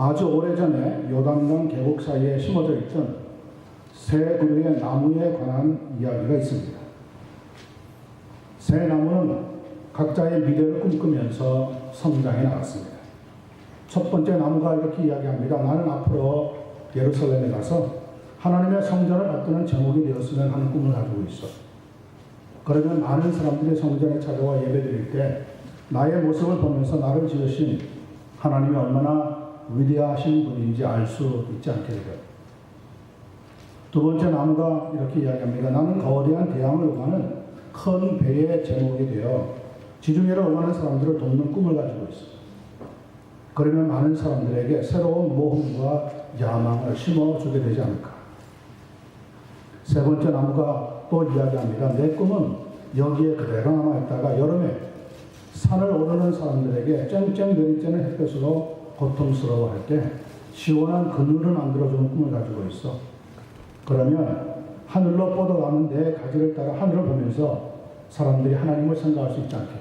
아주 오래전에 요단강 계곡 사이에 심어져 있던 세 그루의 나무에 관한 이야기가 있습니다. 세 나무는 각자의 미래를 꿈꾸면서 성장해 나갔습니다. 첫 번째 나무가 이렇게 이야기합니다. 나는 앞으로 예루살렘에 가서 하나님의 성전을 받드는 제목이 되었으면 하는 꿈을 가지고 있어. 그러면 많은 사람들이 성전에 찾아와 예배드릴 때 나의 모습을 보면서 나를 지으신 하나님이 얼마나 위대하신 분인지 알 수 있지 않게 되고요. 두 번째 나무가 이렇게 이야기합니다. 나는 거대한 대양을 오가는 큰 배의 제목이 되어 지중해를 오가는 사람들을 돕는 꿈을 가지고 있어. 그러면 많은 사람들에게 새로운 모험과 야망을 심어주게 되지 않을까. 세 번째 나무가 또 이야기합니다. 내 꿈은 여기에 그대로 남아있다가 여름에 산을 오르는 사람들에게 쨍쨍 내리쬐는 햇볕으로 고통스러워할 때 시원한 그늘을 만들어주는 꿈을 가지고 있어. 그러면 하늘로 뻗어가는 내 가지를 따라 하늘을 보면서 사람들이 하나님을 생각할 수 있지 않겠까.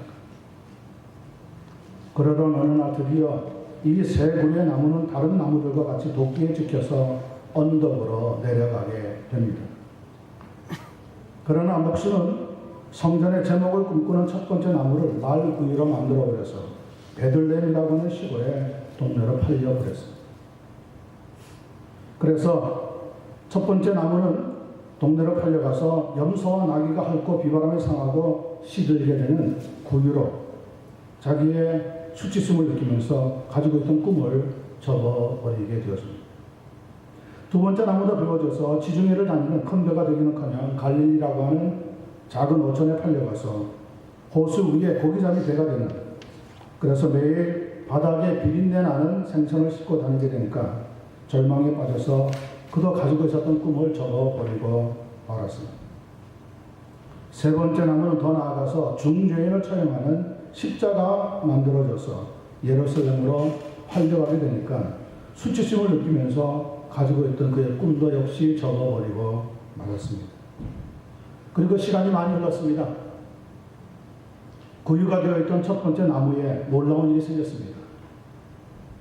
그러던 어느 날 드디어 이 세 그루의 나무는 다른 나무들과 같이 도끼에 찍혀서 언덕으로 내려가게 됩니다. 그러나 목수는 성전의 제목을 꿈꾸는 첫 번째 나무를 말 구유로 만들어버려서 베들레헴이라고 하는 시골에 동네로 팔려버렸습니다. 그래서 첫 번째 나무는 동네로 팔려가서 염소와 나귀가 핥고 비바람에 상하고 시들게 되는 구유로 자기의 수치심을 느끼면서 가지고 있던 꿈을 접어버리게 되었습니다. 두 번째 나무도 배워져서 지중해를 다니는 큰 배가 되기는커녕 갈릴리라고 하는 작은 어촌에 팔려가서 호수 위에 고기잡이 배가 되는, 그래서 매일 바닥에 비린내 나는 생선을 싣고 다니게 되니까 절망에 빠져서 그도 가지고 있었던 꿈을 접어버리고 말았습니다. 세 번째 나무는 더 나아가서 중죄인을 처형하는 십자가 만들어져서 예루살렘으로 활려가게 되니까 수치심을 느끼면서 가지고 있던 그의 꿈도 역시 접어버리고 말았습니다. 그리고 시간이 많이 흘렀습니다. 구유가 되어있던 첫 번째 나무에 놀라운 일이 생겼습니다.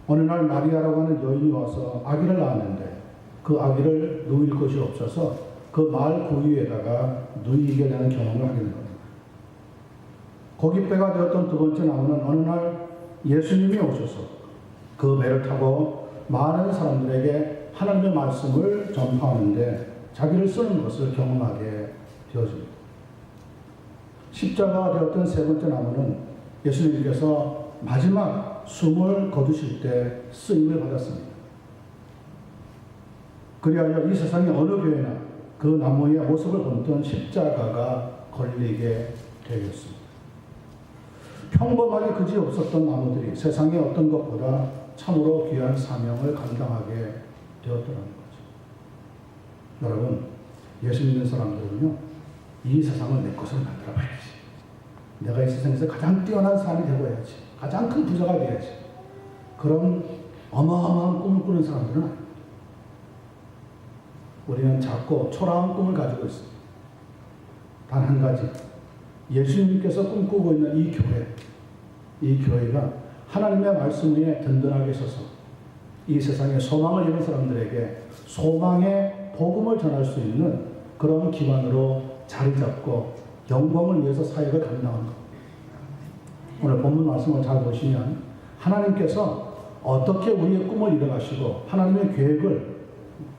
어느 날 마리아라고 하는 여인이 와서 아기를 낳았는데 그 아기를 누일 곳이 없어서 그 말 구유에다가 누이게 되는 경험을 하게 된 겁니다. 고깃배가 되었던 두 번째 나무는 어느 날 예수님이 오셔서 그 배를 타고 많은 사람들에게 하나님의 말씀을 전파하는데 자기를 쓰는 것을 경험하게 되어집니다. 십자가가 되었던 세 번째 나무는 예수님께서 마지막 숨을 거두실 때 쓰임을 받았습니다. 그리하여 이 세상의 어느 교회나 그 나무의 모습을 본던 십자가가 걸리게 되었습니다. 평범하게 그지 없었던 나무들이 세상의 어떤 것보다 참으로 귀한 사명을 감당하게 되었더라는 거죠. 여러분, 예수 믿는 사람들은요, 이 세상을 내 것으로 만들어 봐야지. 내가 이 세상에서 가장 뛰어난 사람이 되어야지. 가장 큰 부자가 되어야지. 그런 어마어마한 꿈을 꾸는 사람들은 아닙니다. 우리는 작고 초라한 꿈을 가지고 있습니다. 단 한 가지, 예수님께서 꿈꾸고 있는 이 교회가 하나님의 말씀 위에 든든하게 서서 이 세상에 소망을 잃은 사람들에게 소망의 복음을 전할 수 있는 그런 기반으로 자리 잡고 영광을 위해서 사역을 감당하는 것. 오늘 본문 말씀을 잘 보시면 하나님께서 어떻게 우리의 꿈을 이뤄가시고 하나님의 계획을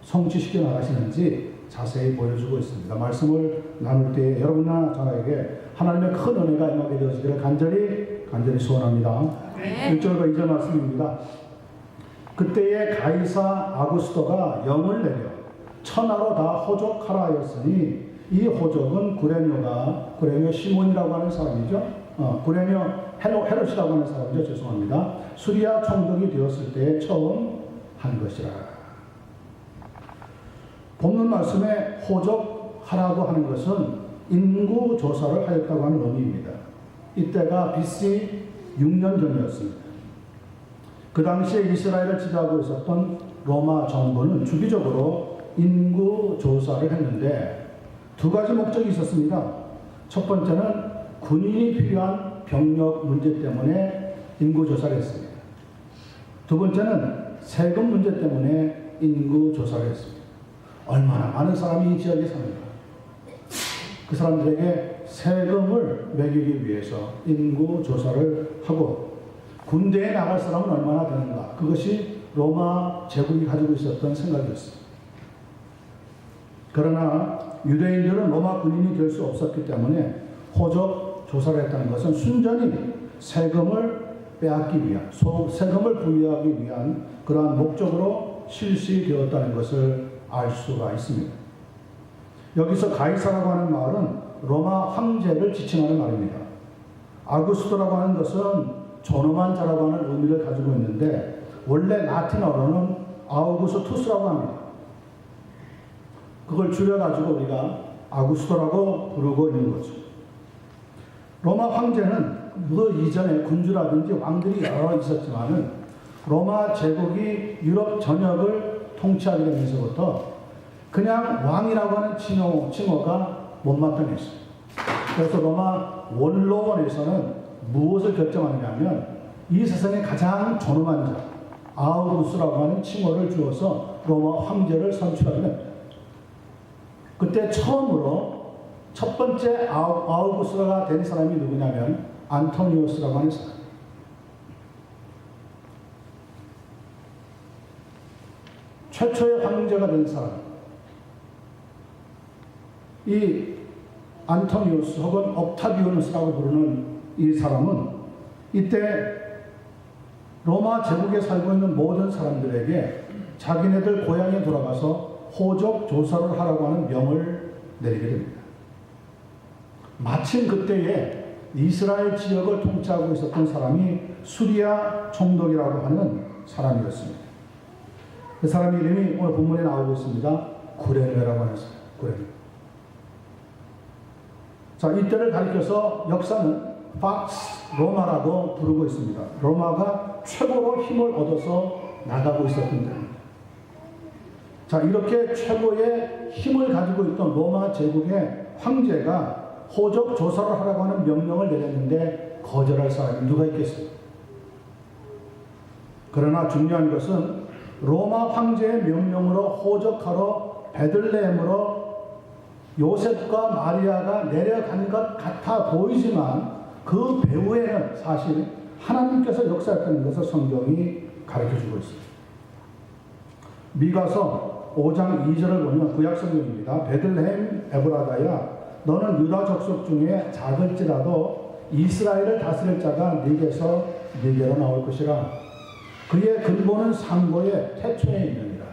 성취시켜 나가시는지 자세히 보여주고 있습니다. 말씀을 나눌 때 여러분과 저에게 하나님의 큰 은혜가 임하게 되어지기를 간절히 소원합니다. 네. 1절과 2절 말씀입니다. 그때에 가이사 아구스토가 영을 내려 천하로 다 호족하라 하였으니 이 호족은 구레뇨 시몬이라고 하는 사람이죠. 구레뇨 헤롯이라고 하는 사람이죠. 죄송합니다. 수리아 총독이 되었을 때 처음 한 것이라. 본문 말씀에 호족하라고 하는 것은 인구 조사를 하였다고 하는 의미입니다. 이때가 BC 6년 전이었습니다. 그 당시에 이스라엘을 지배하고 있었던 로마 정부는 주기적으로 인구 조사를 했는데 두 가지 목적이 있었습니다. 첫 번째는 군인이 필요한 병력 문제 때문에 인구 조사를 했습니다. 두 번째는 세금 문제 때문에 인구 조사를 했습니다. 얼마나 많은 사람이 이 지역에 삽니까? 그 사람들에게 세금을 매기기 위해서 인구 조사를 하고 군대에 나갈 사람은 얼마나 되는가? 그것이 로마 제국이 가지고 있었던 생각이었습니다. 그러나 유대인들은 로마 군인이 될 수 없었기 때문에 호적 조사를 했다는 것은 순전히 세금을 빼앗기 위한, 세금을 부여하기 위한 그러한 목적으로 실시되었다는 것을 알 수가 있습니다. 여기서 가이사라고 하는 말은 로마 황제를 지칭하는 말입니다. 아구스토라고 하는 것은 존엄한 자라고 하는 의미를 가지고 있는데 원래 라틴어로는 아우구스투스라고 합니다. 그걸 줄여가지고 우리가 아구스토라고 부르고 있는 거죠. 로마 황제는 그 이전에 군주라든지 왕들이 여러 있었지만은 로마 제국이 유럽 전역을 통치하게 되면서부터 그냥 왕이라고 하는 칭호가 못마땅했어요. 그래서 로마 원로원에서는 무엇을 결정하느냐면 이 세상에 가장 존엄한 자 아우구스라고 하는 칭호를 주어서 로마 황제를 선출하게 됩니다. 그때 처음으로 첫 번째 아우구스가 된 사람이 누구냐면 안토니우스라고 하는 사람. 최초의 황제가 된 사람. 이 안토니우스 혹은 옥타비아누스라고 부르는 이 사람은 이때 로마 제국에 살고 있는 모든 사람들에게 자기네들 고향에 돌아가서 호적 조사를 하라고 하는 명을 내리게 됩니다. 마침 그때에 이스라엘 지역을 통치하고 있었던 사람이 수리아 총독이라고 하는 사람이었습니다. 그 사람 이름이 오늘 본문에 나오고 있습니다. 구레네라고 하는 사람. 구레네. 자, 이때를 가리켜서 역사는 팍스 로마라고 부르고 있습니다. 로마가 최고로 힘을 얻어서 나가고 있었던 때입니다. 자, 이렇게 최고의 힘을 가지고 있던 로마 제국의 황제가 호적 조사를 하라고 하는 명령을 내렸는데 거절할 사람이 누가 있겠습니까? 그러나 중요한 것은 로마 황제의 명령으로 호적하러 베들레헴으로 요셉과 마리아가 내려간 것 같아 보이지만 그 배후에는 사실 하나님께서 역사했다는 것을 성경이 가르쳐주고 있습니다. 미가서 5장 2절을 보면 구약성경입니다. 베들레헴 에브라다야 너는 유다 족속 중에 작을지라도 이스라엘을 다스릴 자가 네게서 네게로 나올 것이라. 그의 근본은 상고의 태초에 있느니라.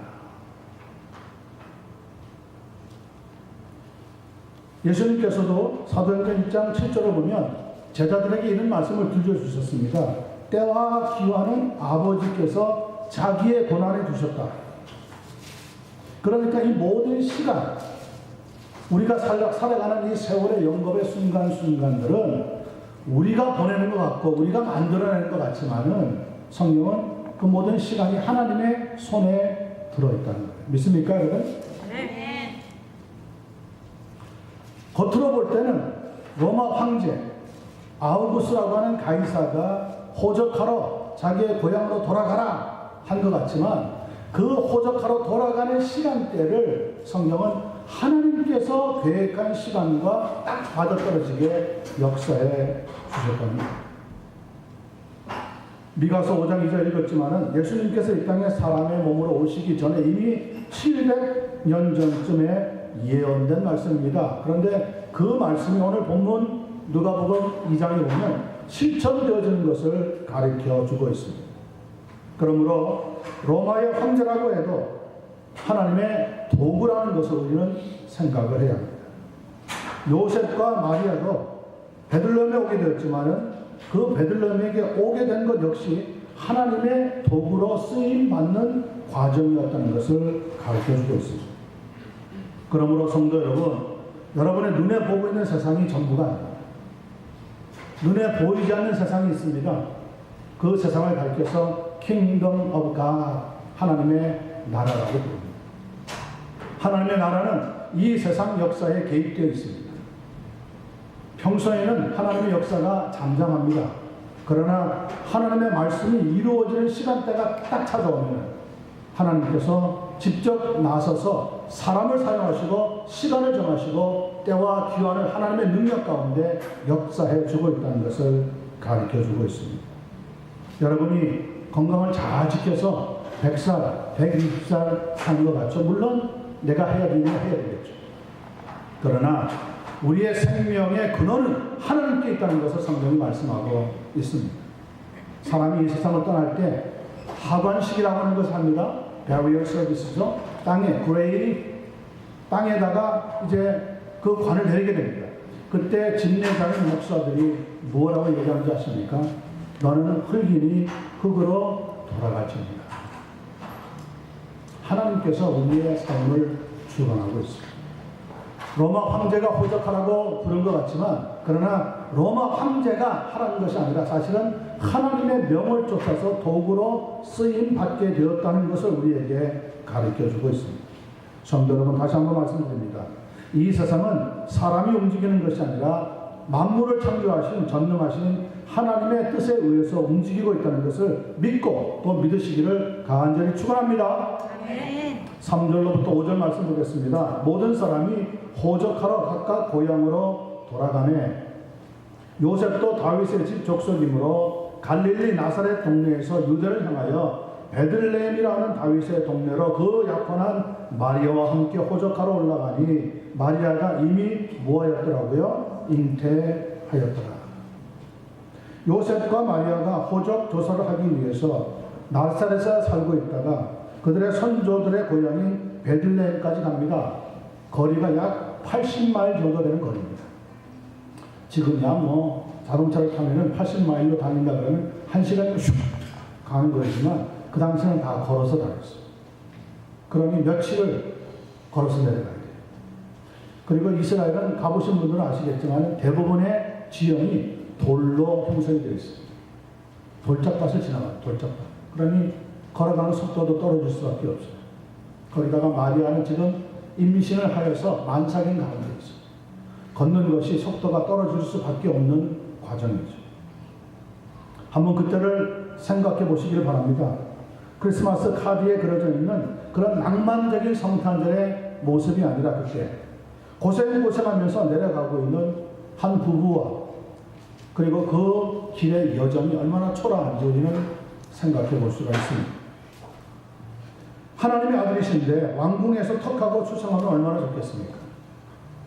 예수님께서도 사도행전 1장 7절을 보면 제자들에게 이런 말씀을 들려주셨습니다. 때와 기와는 아버지께서 자기의 권한에 두셨다. 그러니까 이 모든 시간, 우리가 살아가는 이 세월의 영겁의 순간순간들은 우리가 보내는 것 같고 우리가 만들어내는 것 같지만은 성경은 그 모든 시간이 하나님의 손에 들어있다는 거예요. 믿습니까, 여러분? 네. 겉으로 볼 때는 로마 황제 아우구스라고 하는 가이사가 호적하러 자기의 고향으로 돌아가라 한 것 같지만 그 호적하러 돌아가는 시간대를 성경은 하나님께서 계획한 시간과 딱 맞아떨어지게 역사해 주셨답니다. 미가서 5장 2절 읽었지만은 예수님께서 이 땅에 사람의 몸으로 오시기 전에 이미 700년 전쯤에 예언된 말씀입니다. 그런데 그 말씀이 오늘 본문 누가복음 2장에 보면 실천되어지는 것을 가르쳐 주고 있습니다. 그러므로 로마의 황제라고 해도 하나님의 도구라는 것을 우리는 생각을 해야 합니다. 요셉과 마리아도 베들레헴에 오게 되었지만은 그 베들레헴에게 오게 된 것 역시 하나님의 도구로 쓰임 받는 과정이었다는 것을 가르쳐 주고 있습니다. 그러므로 성도 여러분, 여러분의 눈에 보고 있는 세상이 전부가 아닙니다. 눈에 보이지 않는 세상이 있습니다. 그 세상을 가리켜서 Kingdom of God, 하나님의 나라라고 부릅니다. 하나님의 나라는 이 세상 역사에 개입되어 있습니다. 평소에는 하나님의 역사가 잠잠합니다. 그러나 하나님의 말씀이 이루어지는 시간대가 딱 찾아오면 하나님께서 직접 나서서 사람을 사용하시고 시간을 정하시고 때와 기한을 하나님의 능력 가운데 역사해 주고 있다는 것을 가르쳐 주고 있습니다. 여러분이 건강을 잘 지켜서 100살, 120살 사는 것 같죠? 물론 내가 해야 되면 해야 되겠죠. 그러나 우리의 생명의 근원은 하나님께 있다는 것을 성경이 말씀하고 있습니다. 사람이 이 세상을 떠날 때 하관식이라고 하는 것을 합니다. burial service죠. 땅에다가 이제 그 관을 내리게 됩니다. 그때 집례자는 목사들이 뭐라고 얘기하는지 아십니까? 너는 흙이니 흙으로 돌아갈지니라. 하나님께서 우리의 삶을 주관하고 있습니다. 로마 황제가 호적하라고 부른 것 같지만, 그러나 로마 황제가 하라는 것이 아니라 사실은 하나님의 명을 쫓아서 도구로 쓰임 받게 되었다는 것을 우리에게 가르쳐 주고 있습니다. 성도 여러분, 다시 한번 말씀드립니다. 이 세상은 사람이 움직이는 것이 아니라 만물을 창조하신 전능하신 하나님의 뜻에 의해서 움직이고 있다는 것을 믿고 또 믿으시기를 간절히 축원합니다. 3절로부터 5절 말씀 보겠습니다. 모든 사람이 호적하러 각각 고향으로 돌아가네. 요셉도 다윗의 집 족속이므로 갈릴리 나사렛 동네에서 유대를 향하여 베들레헴이라는 다윗의 동네로 그 약혼한 마리아와 함께 호적하러 올라가니 마리아가 이미 뭐하였더라고요? 잉태하였더라. 요셉과 마리아가 호적 조사를 하기 위해서 나사렛에 살고 있다가 그들의 선조들의 고향인 베들레헴까지 갑니다. 거리가 약 80마일 정도 되는 거리입니다. 지금야 뭐 자동차를 타면은 80마일로 다닌다 그러면 1시간이면 슉 가는 거지만 그 당시에는 다 걸어서 다녔어요. 그러니 며칠을 걸어서 내려가야 돼요. 그리고 이스라엘은 가보신 분들은 아시겠지만 대부분의 지형이 돌로 형성이 되어 있습니다. 돌짝밭을 지나가요. 돌짝밭. 그러니 걸어가는 속도도 떨어질 수밖에 없어요. 거기다가 마리아는 지금 임신을 하여서 만삭인 가운데 있어요. 걷는 것이 속도가 떨어질 수밖에 없는 과정이죠. 한번 그때를 생각해 보시기를 바랍니다. 크리스마스 카드에 그려져 있는 그런 낭만적인 성탄절의 모습이 아니라 그때 고생하면서 내려가고 있는 한 부부와 그리고 그 길의 여정이 얼마나 초라한지 우리는 생각해 볼 수가 있습니다. 하나님의 아들이신데 왕궁에서 턱하고 출생하면 얼마나 좋겠습니까?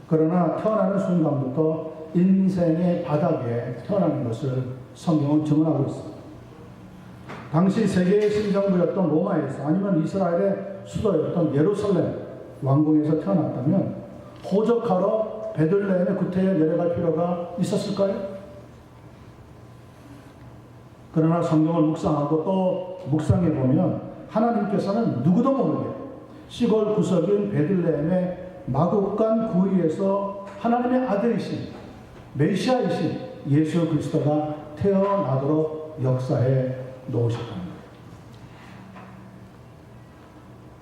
그러나 태어나는 순간부터 인생의 바닥에 태어나는 것을 성경은 증언하고 있습니다. 당시 세계의 심정부였던 로마에서 아니면 이스라엘의 수도였던 예루살렘 왕궁에서 태어났다면 호적하러 베들레헴의 구태에 내려갈 필요가 있었을까요? 그러나 성경을 묵상하고 또 묵상해 보면 하나님께서는 누구도 모르게 시골 구석인 베들레헴의 마국간 구위에서 하나님의 아들이신 메시아이신 예수 그리스도가 태어나도록 역사해 놓으셨답니다.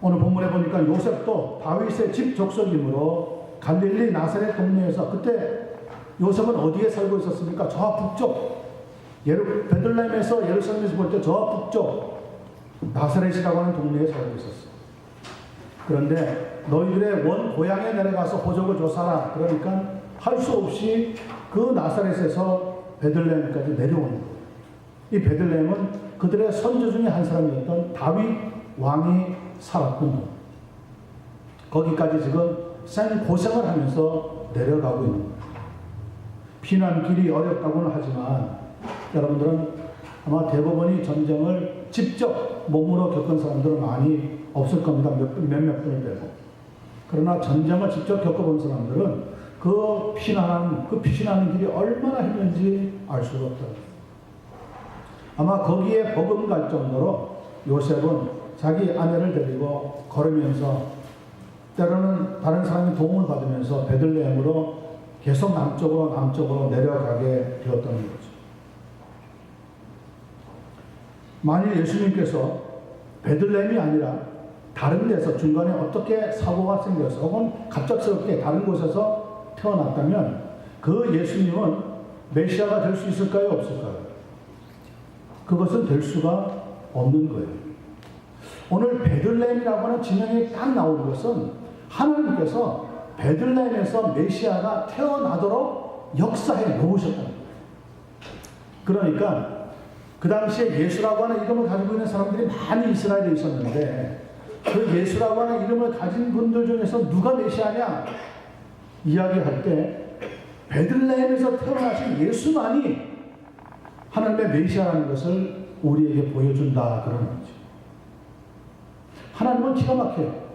오늘 본문에 보니까 요셉도 다윗의 집 족속이므로 갈릴리 나사렛 동네에서 그때 요셉은 어디에 살고 있었습니까? 저 북쪽 베들레헴에서 예루살렘에서 볼 때 저 북쪽 나사렛이라고 하는 동네에 살고 있었어요. 그런데 너희들의 원 고향에 내려가서 호적을 조사라. 그러니까 할 수 없이 그 나사렛에서 베들레헴까지 내려오는 거예요. 이 베들레헴은 그들의 선조 중에 한 사람이었던 다윗 왕이 살았던 곳. 거기까지 지금 생고생을 하면서 내려가고 있는 거예요. 피난길이 어렵다고는 하지만 여러분들은 아마 대부분이 전쟁을 직접 몸으로 겪은 사람들은 많이 없을 겁니다. 몇몇 분을 빼고. 그러나 전쟁을 직접 겪어본 사람들은 그 피신하는 길이 얼마나 힘든지 알 수가 없다. 아마 거기에 버금갈 정도로 요셉은 자기 아내를 데리고 걸으면서 때로는 다른 사람이 도움을 받으면서 베들레헴으로 계속 남쪽으로 내려가게 되었다는 거죠. 만일 예수님께서 베들레헴이 아니라 다른 데서 중간에 어떻게 사고가 생겨서 혹은 갑작스럽게 다른 곳에서 태어났다면 그 예수님은 메시아가 될 수 있을까요? 없을까요? 그것은 될 수가 없는 거예요. 오늘 베들레헴이라고 하는 지명이 딱 나오는 것은 하나님께서 베들레헴에서 메시아가 태어나도록 역사해 놓으셨다는 거예요. 그러니까 그 당시에 예수라고 하는 이름을 가지고 있는 사람들이 많이 이스라엘에 있었는데 그 예수라고 하는 이름을 가진 분들 중에서 누가 메시아냐 이야기할 때 베들레헴에서 태어나신 예수만이 하나님의 메시아라는 것을 우리에게 보여준다 그러는 거죠. 하나님은 기가 막혀요.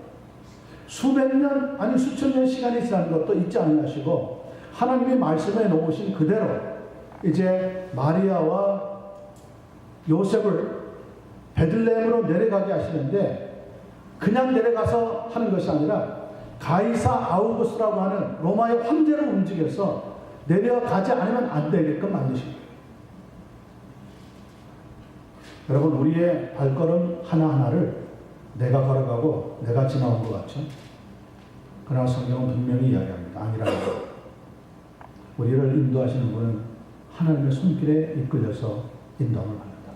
수백 년 아니 수천 년 시간이 지난 것도 잊지 아니하시고 하나님이 말씀해 놓으신 그대로 이제 마리아와 요셉을 베들레헴으로 내려가게 하시는데 그냥 내려가서 하는 것이 아니라 가이사 아우구스라고 하는 로마의 황제를 움직여서 내려가지 않으면 안 되게끔 만드신 거예요. 여러분 우리의 발걸음 하나하나를 내가 걸어가고 내가 지나온 것 같죠? 그러나 성경은 분명히 이야기합니다. 아니라고. 우리를 인도하시는 분은 하나님의 손길에 이끌려서 인도함을 받는다.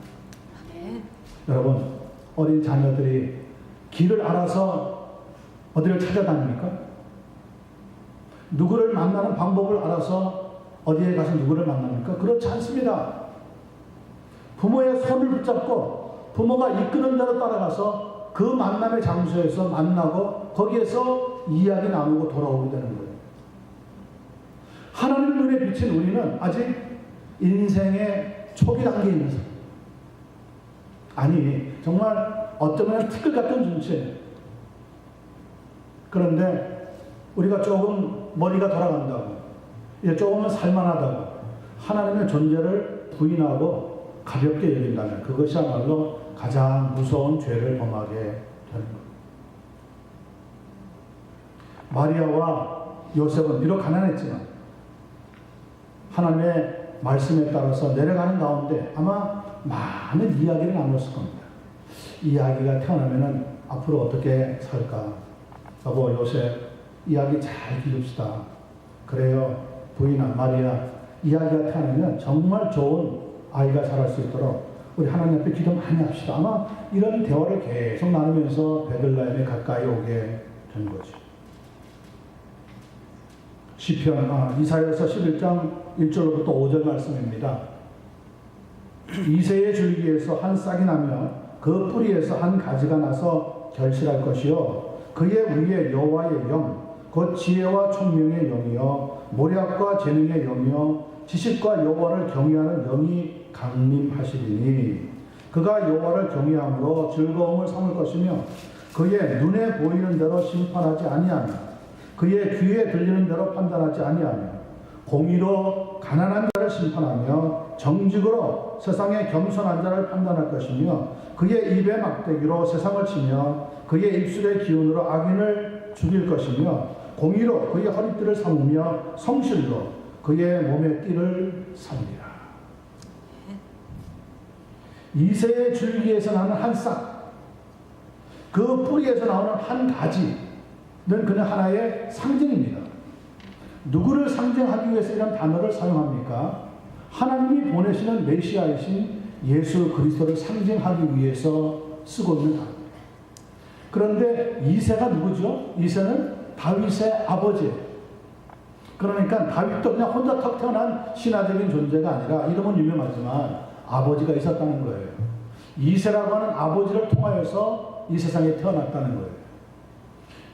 네. 여러분 어린 자녀들이 길을 알아서 어디를 찾아다닙니까? 누구를 만나는 방법을 알아서 어디에 가서 누구를 만납니까? 그렇지 않습니다. 부모의 손을 붙잡고 부모가 이끄는 대로 따라가서 그 만남의 장소에서 만나고 거기에서 이야기 나누고 돌아오게 되는 거예요. 하나님 눈에 비친 우리는 아직 인생의 초기 단계에 있는 사람. 아니 정말 어쩌면 티끌 같은 존재예요. 그런데 우리가 조금 머리가 돌아간다고 이제 조금은 살만하다고 하나님의 존재를 부인하고 가볍게 여긴다면 그것이야말로 가장 무서운 죄를 범하게 되는 겁니다. 마리아와 요셉은 비록 가난했지만 하나님의 말씀에 따라서 내려가는 가운데 아마 많은 이야기를 나눴을 겁니다. 이야기가 태어나면은 앞으로 어떻게 살까? 여보 요셉 이야기 잘 기릅시다. 그래요 부인아 마리아 이야기가 태어나면 정말 좋은 아이가 자랄 수 있도록 우리 하나님 앞에 기도 많이 합시다. 아마 이런 대화를 계속 나누면서 베들레헴에 가까이 오게 된 거죠. 시편 이사야서 11장 1절로부터 5절 말씀입니다. 이새의 줄기에서 한 싹이 나며 그 뿌리에서 한 가지가 나서 결실할 것이요 그의 위에 여호와의 영 곧 지혜와 총명의 영이요 모략과 재능의 영이요 지식과 여호와를 경외하는 영이 강림하시리니 그가 여호와를 경외함으로 즐거움을 삼을 것이며 그의 눈에 보이는 대로 심판하지 아니하며 그의 귀에 들리는 대로 판단하지 아니하며 공의로 가난한 자를 심판하며 정직으로 세상의 겸손한 자를 판단할 것이며 그의 입의 막대기로 세상을 치며 그의 입술의 기운으로 악인을 죽일 것이며 공의로 그의 허리띠를 삼으며 성실로 그의 몸의 띠를 삼으리라. 이새의 줄기에서 나는 한 싹, 그 뿌리에서 나오는 한 가지는 그냥 하나의 상징입니다. 누구를 상징하기 위해서 이런 단어를 사용합니까? 하나님이 보내시는 메시아이신 예수 그리스도를 상징하기 위해서 쓰고 있는 단어입니다. 그런데 이새가 누구죠? 이새는 다윗의 아버지예요. 그러니까 다윗도 그냥 혼자 턱 태어난 신화적인 존재가 아니라 이름은 유명하지만 아버지가 있었다는 거예요. 이새라고 하는 아버지를 통하여서 이 세상에 태어났다는 거예요.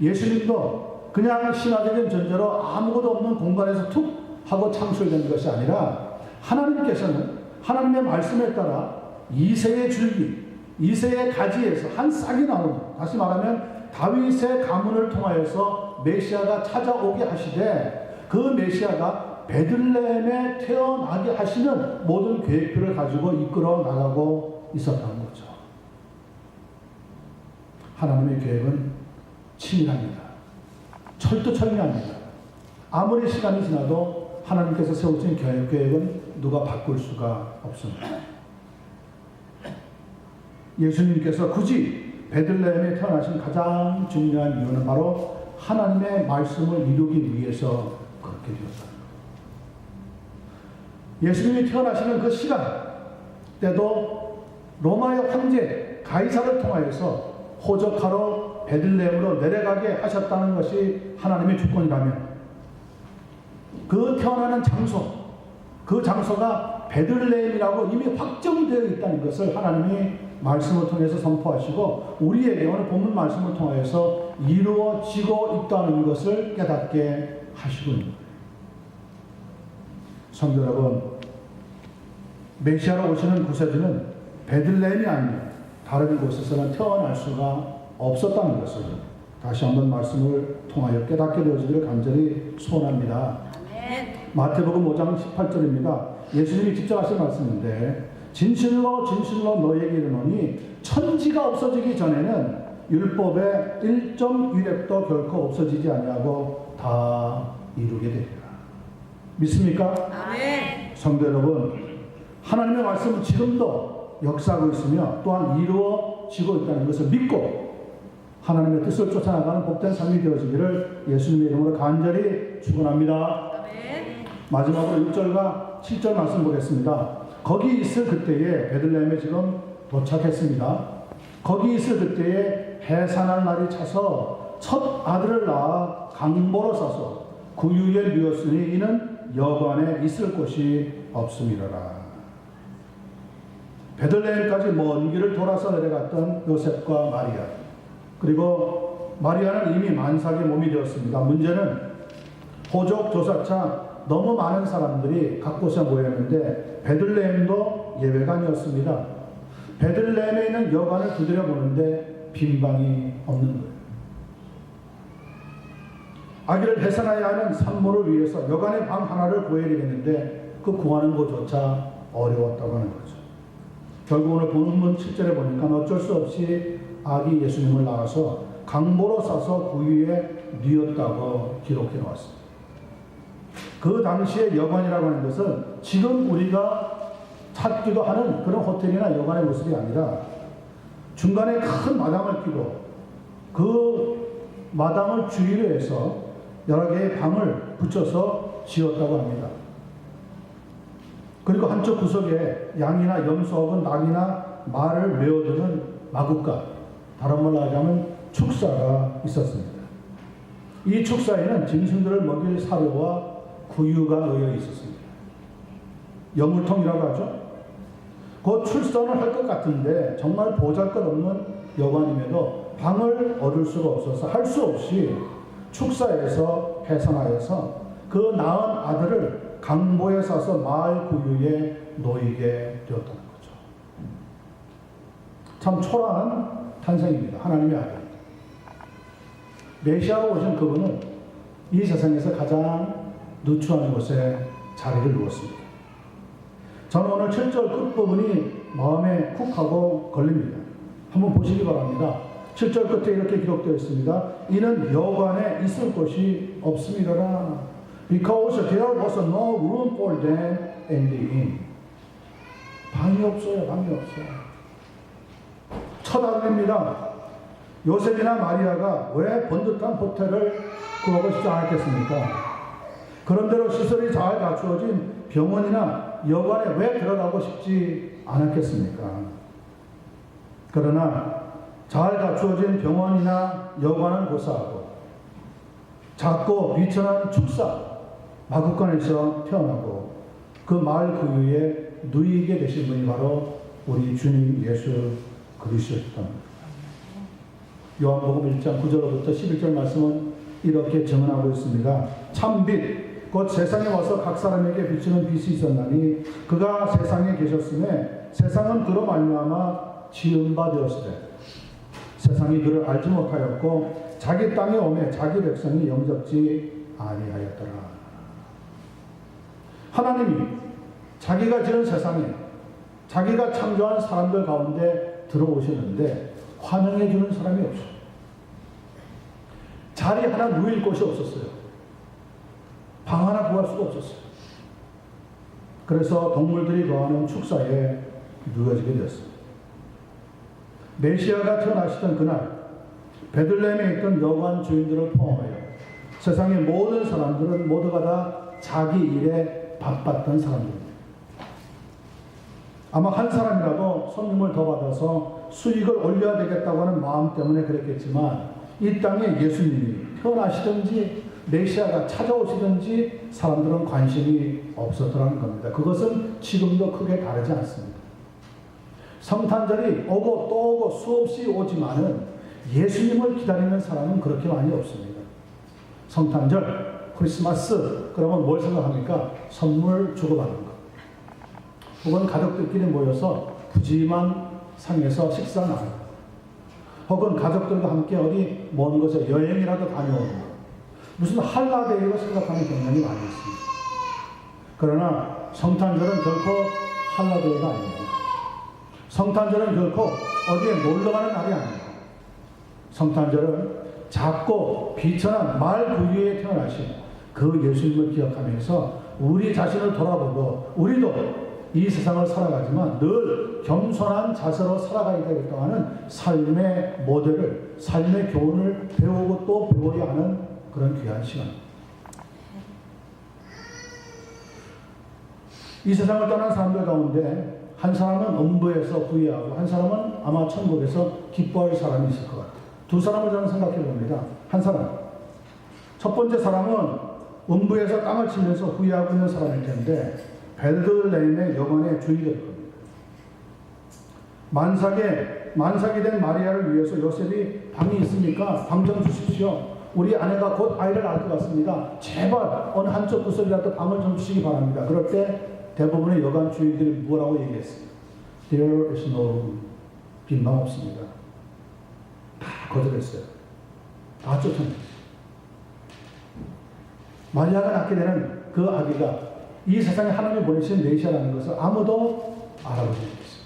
예수님도 그냥 신화적인 존재로 아무것도 없는 공간에서 툭 하고 창출된 것이 아니라 하나님께서는 하나님의 말씀에 따라 이새의 줄기, 이새의 가지에서 한 싹이 나오는, 다시 말하면 다윗의 가문을 통하여서 메시아가 찾아오게 하시되 그 메시아가 베들레헴에 태어나게 하시는 모든 계획표를 가지고 이끌어 나가고 있었다는 거죠. 하나님의 계획은 치밀합니다. 철두철미합니다. 아무리 시간이 지나도 하나님께서 세우신 계획은 누가 바꿀 수가 없습니다. 예수님께서 굳이 베들레헴에 태어나신 가장 중요한 이유는 바로 하나님의 말씀을 이루기 위해서 그렇게 되었다. 예수님이 태어나시는 그 시간 때도 로마의 황제 가이사를 통하여서 호적하러 베들레헴으로 내려가게 하셨다는 것이 하나님의 주권이라면 그 태어나는 장소, 그 장소가 베들레헴이라고 이미 확정되어 있다는 것을 하나님이 말씀을 통해서 선포하시고 우리에게 오늘 본문 말씀을 통해서 이루어지고 있다는 것을 깨닫게 하시고 있는 거예요. 성도 여러분, 메시아로 오시는 구세주는 베들레헴이 아니면 다른 곳에서는 태어날 수가 없었다는 것을 다시 한번 말씀을 통하여 깨닫게 되어지기를 간절히 소원합니다. 마태복음 5장 18절입니다. 예수님이 직접 하신 말씀인데 진실로 진실로 너희에게 이르노니 천지가 없어지기 전에는 율법의 1.1획도 결코 없어지지 아니하고 다 이루게 되리라. 믿습니까? 아멘. 성도 여러분, 하나님의 말씀은 지금도 역사하고 있으며 또한 이루어지고 있다는 것을 믿고 하나님의 뜻을 쫓아나가는 복된 삶이 되어지기를 예수님의 이름으로 간절히 축원합니다. 아멘. 마지막으로 6절과 7절 말씀 보겠습니다. 거기 있을 그때에 베들레헴에 지금 도착했습니다. 거기 있을 그때에 해산할 날이 차서 첫 아들을 낳아 강보로 싸서 구유에 누웠으니 이는 여관에 있을 곳이 없음이로라. 베들레헴까지 먼 길을 돌아서 내려갔던 요셉과 마리아, 그리고 마리아는 이미 만삭의 몸이 되었습니다. 문제는 호적 조사차 너무 많은 사람들이 각 곳에 모였는데 베들레헴도 예외가 아니었습니다. 베들레헴에 있는 여관을 두드려 보는데 빈 방이 없는 거예요. 아기를 해산하여야 하는 산모를 위해서 여관의 방 하나를 구해야 되겠는데 그 구하는 것조차 어려웠다고 하는 거죠. 결국 오늘 본문 7절에 보니까 어쩔 수 없이 아기 예수님을 낳아서 강보로 싸서 구유에 뉘었다고 기록해 놓았습니다. 그 당시의 여관이라고 하는 것은 지금 우리가 찾기도 하는 그런 호텔이나 여관의 모습이 아니라 중간에 큰 마당을 끼고 그 마당을 주위로 해서 여러 개의 방을 붙여서 지었다고 합니다. 그리고 한쪽 구석에 양이나 염소 혹은 낙이나 말을 메어두는 마구간, 다른 말로 하자면 축사가 있었습니다. 이 축사에는 짐승들을 먹일 사료와 구유가 놓여 있었습니다. 여물통이라고 하죠. 곧 출산을 할 것 같은데 정말 보잘것없는 여관임에도 방을 얻을 수가 없어서 할 수 없이 축사에서 해산하여서 그 낳은 아들을 강보에 싸서 마을 구유에 놓이게 되었다는 거죠. 참 초라한 탄생입니다. 하나님의 아들. 메시아로 오신 그분은 이 세상에서 가장 누추한 곳에 자리를 누웠습니다. 저는 오늘 7절 끝부분이 마음에 쿡 하고 걸립니다. 한번 보시기 바랍니다. 7절 끝에 이렇게 기록되어 있습니다. 이는 여관에 있을 곳이 없음이로라. Because there was no room for them in the inn. 방이 없어요. 방이 없어요. 첫 아들입니다. 요셉이나 마리아가 왜 번듯한 호텔을 구하고 싶지 않았겠습니까? 그런대로 시설이 잘 갖추어진 병원이나 여관에 왜 들어가고 싶지 않았겠습니까? 그러나 잘 갖추어진 병원이나 여관은 고사하고 작고 비천한 축사 마구간에서 태어나고 그 마을 구유에 누이게 되신 분이 바로 우리 주님 예수 그리스도였습니다. 요한복음 1장 9절부터 11절 말씀은 이렇게 증언하고 있습니다. 참빛 곧 세상에 와서 각 사람에게 비추는 빛이 있었나니 그가 세상에 계셨음에 세상은 그로 말미암아 지은 바 되었으되 세상이 그를 알지 못하였고 자기 땅에 오매 자기 백성이 영접지 아니하였더라. 하나님이 자기가 지은 세상에 자기가 창조한 사람들 가운데 들어오셨는데 환영해 주는 사람이 없어요. 자리 하나 누일 곳이 없었어요. 방 하나 구할 수가 없었어요. 그래서 동물들이 거하는 축사에 누워지게 되었습니다. 메시아가 태어나시던 그날 베들레헴에 있던 여관 주인들을 포함하여 세상의 모든 사람들은 모두가 다 자기 일에 바빴던 사람들입니다. 아마 한 사람이라도 손님을 더 받아서 수익을 올려야 되겠다고 하는 마음 때문에 그랬겠지만 이 땅에 예수님이 태어나시든지 메시아가 찾아오시든지 사람들은 관심이 없었더라는 겁니다. 그것은 지금도 크게 다르지 않습니다. 성탄절이 오고 또 오고 수없이 오지만은 예수님을 기다리는 사람은 그렇게 많이 없습니다. 성탄절, 크리스마스, 그러면 뭘 생각합니까? 선물 주고받는 것. 혹은 가족들끼리 모여서 푸짐한 상에서 식사 나누는 것. 혹은 가족들과 함께 어디 먼 곳에 여행이라도 다녀오는 것. 무슨 할라데이로 생각하는 경향이 많이 있습니다. 그러나 성탄절은 결코 할라데이가 아닙니다. 성탄절은 결코 어디에 놀러가는 날이 아닙니다. 성탄절은 작고 비천한 말 부위에 태어나신 그 예수님을 기억하면서 우리 자신을 돌아보고 우리도 이 세상을 살아가지만 늘 겸손한 자세로 살아가야 되겠다고 하는 삶의 모델을, 삶의 교훈을 배우고 또 배워야 하는 그런 귀한 시간입니다. 이 세상을 떠난 사람들 가운데 한 사람은 음부에서 후회하고 한 사람은 아마 천국에서 기뻐할 사람이 있을 것 같아요. 두 사람을 저는 생각해 봅니다. 한 사람. 첫 번째 사람은 음부에서 땅을 치면서 후회하고 있는 사람일 텐데 베들레헴의 여관의 주인일 겁니다. 만삭이 된 마리아를 위해서 요셉이 방이 있습니까? 방 좀 주십시오. 우리 아내가 곧 아이를 낳을 것 같습니다. 제발 어느 한쪽 구석이라도 방을 좀 주시기 바랍니다. 그럴 때 대부분의 여관 주인들이 뭐라고 얘기했어요? There is no room. 빈 방 없습니다. 다 거절했어요. 다 쫓아냈어요. 마리아가 낳게 되는 그 아기가 이 세상에 하나님이 보내신 메시아라는 것을 아무도 알아보지 못했어요.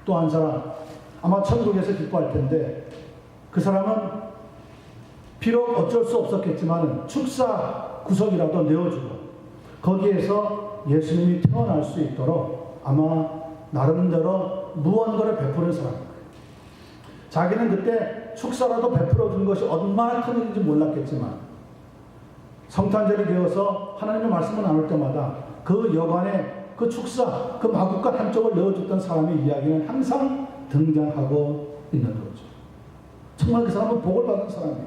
또 한 사람, 아마 천국에서 기뻐할 텐데 그 사람은 비록 어쩔 수 없었겠지만 축사 구석이라도 내어주고 거기에서 예수님이 태어날 수 있도록 아마 나름대로 무언가를 베푸는 사람입니다. 자기는 그때 축사라도 베풀어 준 것이 얼마나 큰 일인지 몰랐겠지만 성탄절이 되어서 하나님의 말씀을 나눌 때마다 그 여관에 그 축사, 그 마구간 한쪽을 넣어줬던 사람의 이야기는 항상 등장하고 있는 거죠. 정말 그 사람은 복을 받은 사람이에요.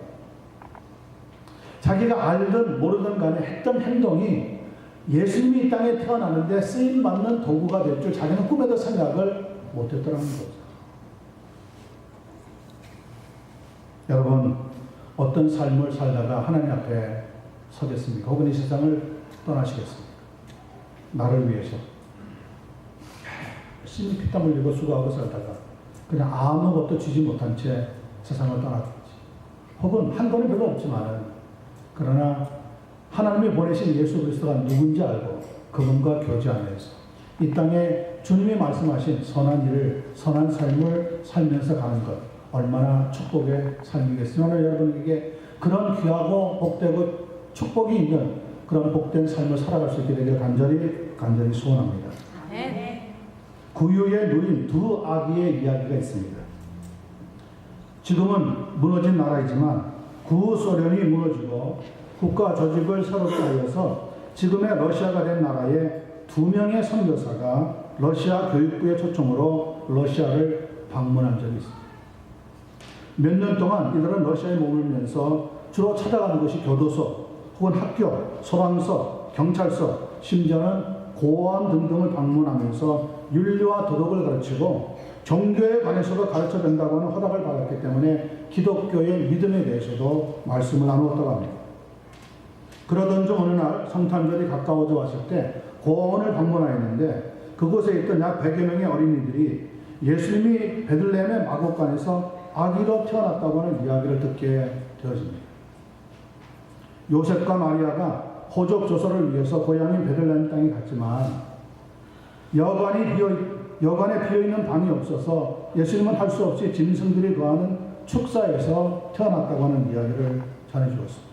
자기가 알든 모르든 간에 했던 행동이 예수님이 이 땅에 태어나는데 쓰임받는 도구가 될 줄 자기는 꿈에도 생각을 못했더라는 거죠. 여러분, 어떤 삶을 살다가 하나님 앞에 서겠습니까? 혹은 이 세상을 떠나시겠습니까? 나를 위해서 열심히 피땀 흘리고 수고하고 살다가 그냥 아무것도 주지 못한 채 세상을 떠나든지, 혹은 한 거는 별로 없지만은 그러나 하나님이 보내신 예수 그리스도가 누군지 알고 그분과 교제하면서 이 땅에 주님이 말씀하신 선한 일을, 선한 삶을 살면서 가는 것, 얼마나 축복의 삶이겠습니까? 오늘 여러분에게 그런 귀하고 복되고 축복이 있는 그런 복된 삶을 살아갈 수 있게 되기를 간절히 소원합니다. 네. 구유에 누인 두 아기의 이야기가 있습니다. 지금은 무너진 나라이지만 구소련이 무너지고 국가 조직을 새로 짜여서 지금의 러시아가 된 나라에 두 명의 선교사가 러시아 교육부의 초청으로 러시아를 방문한 적이 있습니다. 몇 년 동안 이들은 러시아에 머물면서 주로 찾아가는 것이 교도소, 혹은 학교, 소방서, 경찰서, 심지어는 고아원 등등을 방문하면서 윤리와 도덕을 가르치고 종교에 관해서도 가르쳐 준다고 하는 허락을 받았기 때문에 기독교의 믿음에 대해서도 말씀을 나누었다고 합니다. 그러던 중 어느 날 성탄절이 가까워져 왔을 때 고아원을 방문하였는데 그곳에 있던 약 100여 명의 어린이들이 예수님이 베들레헴의 마곡간에서 아기로 태어났다고 하는 이야기를 듣게 되어집니다. 요셉과 마리아가 호적 조서를 위해서 고향인 베들레헴 땅에 갔지만 여관에 비어있는 방이 없어서 예수님은 할 수 없이 짐승들이 거하는 축사에서 태어났다고 하는 이야기를 전해주었습니다.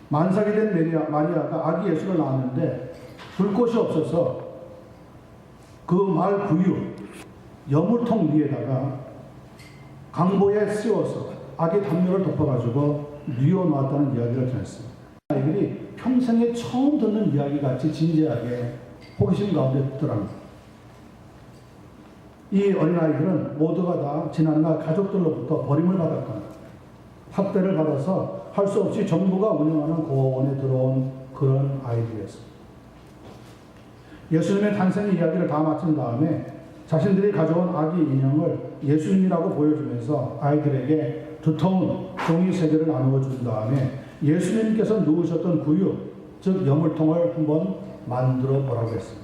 만삭이 된 마리아가 아기 예수를 낳았는데 둘 곳이 없어서 그 말 구유 여물통 위에다가 강보에 씌워서 아기 담요를 덮어가지고 뉘어놨다는 이야기를 전했습니다. 아이들이 평생에 처음 듣는 이야기 같이 진지하게 호기심 가운데 듣더랍니다. 이 어린아이들은 모두가 다 지난날 가족들로부터 버림을 받았거나 학대를 받아서 할 수 없이 정부가 운영하는 고아원에 들어온 그런 아이들이었습니다. 예수님의 탄생 이야기를 다 마친 다음에 자신들이 가져온 아기 인형을 예수님이라고 보여주면서 아이들에게 두터운 종이 3개를 나누어 준 다음에 예수님께서 누우셨던 구유, 즉 여물통을 한번 만들어 보라고 했습니다.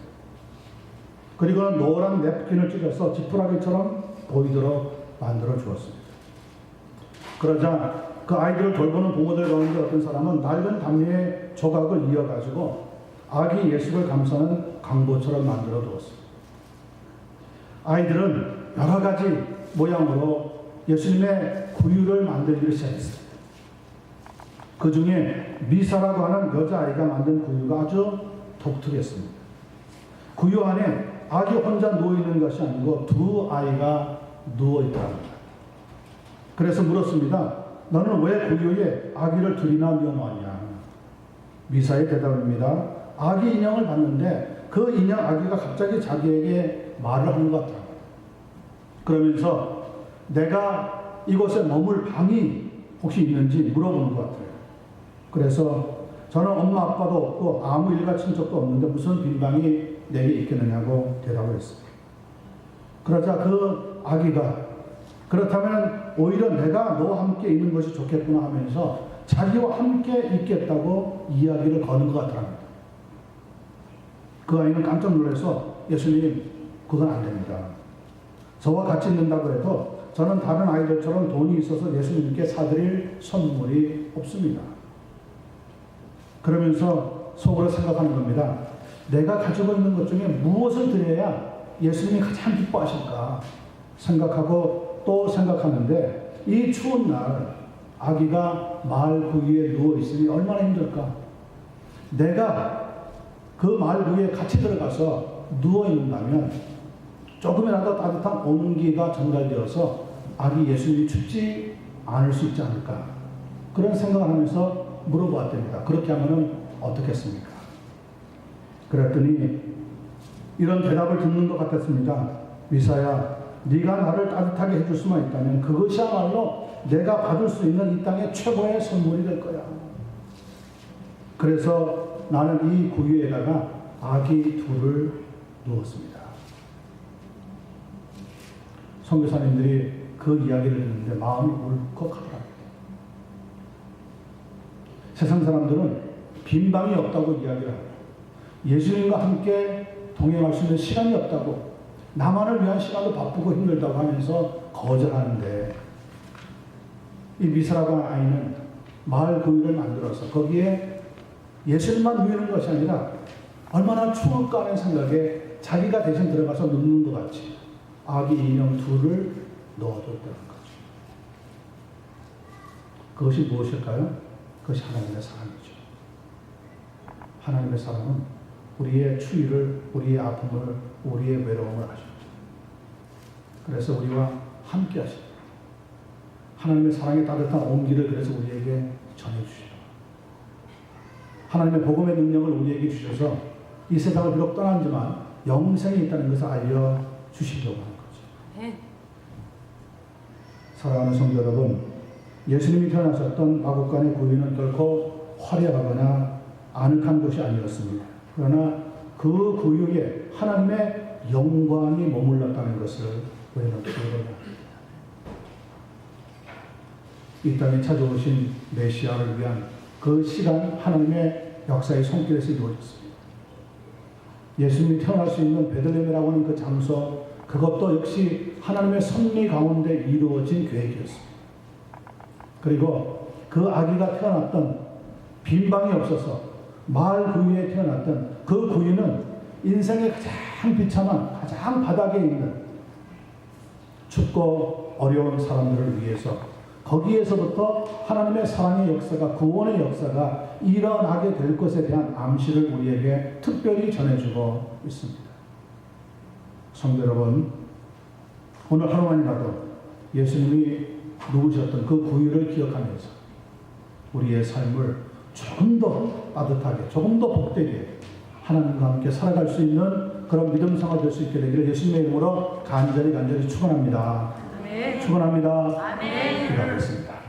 그리고는 노란 냅킨을 찢어서 지푸라기처럼 보이도록 만들어 주었습니다. 그러자 그 아이들을 돌보는 부모들 가운데 어떤 사람은 낡은 담요의 조각을 이어가지고 아기 예수를 감싸는 강보처럼 만들어 두었습니다. 아이들은 여러 가지 모양으로 예수님의 구유를 만들기 시작했습니다. 그 중에 미사라고 하는 여자아이가 만든 구유가 아주 독특했습니다. 구유 안에 아기 혼자 누워있는 것이 아니고 2 아이가 누워있다 합니다. 그래서 물었습니다. 너는 왜 구유에 아기를 2이나 넣어놓았냐? 미사의 대답입니다. 아기 인형을 봤는데 그 인형 아기가 갑자기 자기에게 말을 하는 것 같다. 그러면서 내가 이곳에 머물 방이 혹시 있는지 물어보는 것 같아요. 그래서 저는 엄마 아빠도 없고 아무 일가 친척도 없는데 무슨 빈방이 내게 있겠느냐고 대답을 했습니다. 그러자 그 아기가 그렇다면 오히려 내가 너와 함께 있는 것이 좋겠구나 하면서 자기와 함께 있겠다고 이야기를 거는 것 같답니다. 그 아이는 깜짝 놀라서 예수님 그건 안 됩니다. 저와 같이 있는다고 해도 저는 다른 아이들처럼 돈이 있어서 예수님께 사드릴 선물이 없습니다. 그러면서 속으로 생각하는 겁니다. 내가 가지고 있는 것 중에 무엇을 드려야 예수님이 가장 기뻐하실까 생각하고 또 생각하는데 이 추운 날 아기가 마을 그 위에 누워있으니 얼마나 힘들까. 내가 그 마을 그 위에 같이 들어가서 누워있는다면 조금이라도 따뜻한 온기가 전달되어서 아기 예수님이 춥지 않을 수 있지 않을까. 그런 생각을 하면서 물어보았답니다. 그렇게 하면 어떻겠습니까? 그랬더니 이런 대답을 듣는 것 같았습니다. 미사야, 네가 나를 따뜻하게 해줄 수만 있다면 그것이야말로 내가 받을 수 있는 이 땅의 최고의 선물이 될 거야. 그래서 나는 이 구유에다가 아기 2를 누웠습니다. 선교사님들이 그 이야기를 듣는데 마음이 울컥하더라고요. 세상 사람들은 빈 방이 없다고 이야기를 하고 예수님과 함께 동행할 수 있는 시간이 없다고 나만을 위한 시간도 바쁘고 힘들다고 하면서 거절하는데 이 미사라고 아이는 마을 구유를 만들어서 거기에 예수님만 누이는 것이 아니라 얼마나 추울까 하는 생각에 자기가 대신 들어가서 눕는 것 같이 아기 인형 2를 넣어줬다는 거죠. 그것이 무엇일까요? 그것이 하나님의 사랑이죠. 하나님의 사랑은 우리의 추위를, 우리의 아픔을, 우리의 외로움을 아십니다. 그래서 우리와 함께 하십니다. 하나님의 사랑의 따뜻한 온기를 그래서 우리에게 전해주시죠. 하나님의 복음의 능력을 우리에게 주셔서 이 세상을 비록 떠났지만 영생이 있다는 것을 알려주시려고 하는 거죠. 사랑하는 성도 여러분, 예수님이 태어나셨던 마국간의 구유는 결코 화려하거나 아늑한 곳이 아니었습니다. 그러나 그 구유에 하나님의 영광이 머물렀다는 것을 우리는 기억합니다. 이 땅에 찾아오신 메시아를 위한 그 시간 하나님의 역사의 손길에서 이루어졌습니다. 예수님이 태어날 수 있는 베들레헴이라고 하는 그 장소, 그것도 역시 하나님의 섭리 가운데 이루어진 계획이었습니다. 그리고 그 아기가 태어났던 빈방이 없어서 마을 구유에 태어났던 그 구유는 인생의 가장 비참한, 가장 바닥에 있는 춥고 어려운 사람들을 위해서 거기에서부터 하나님의 사랑의 역사가, 구원의 역사가 일어나게 될 것에 대한 암시를 우리에게 특별히 전해주고 있습니다. 성도 여러분, 오늘 하루만이라도 예수님이 누우셨던 그 구유를 기억하면서 우리의 삶을 조금 더 따뜻하게, 조금 더 복되게 하나님과 함께 살아갈 수 있는 그런 믿음 생활 될 수 있게 되기를 예수님의 이름으로 간절히 축원합니다. 축원합니다. 기도하겠습니다.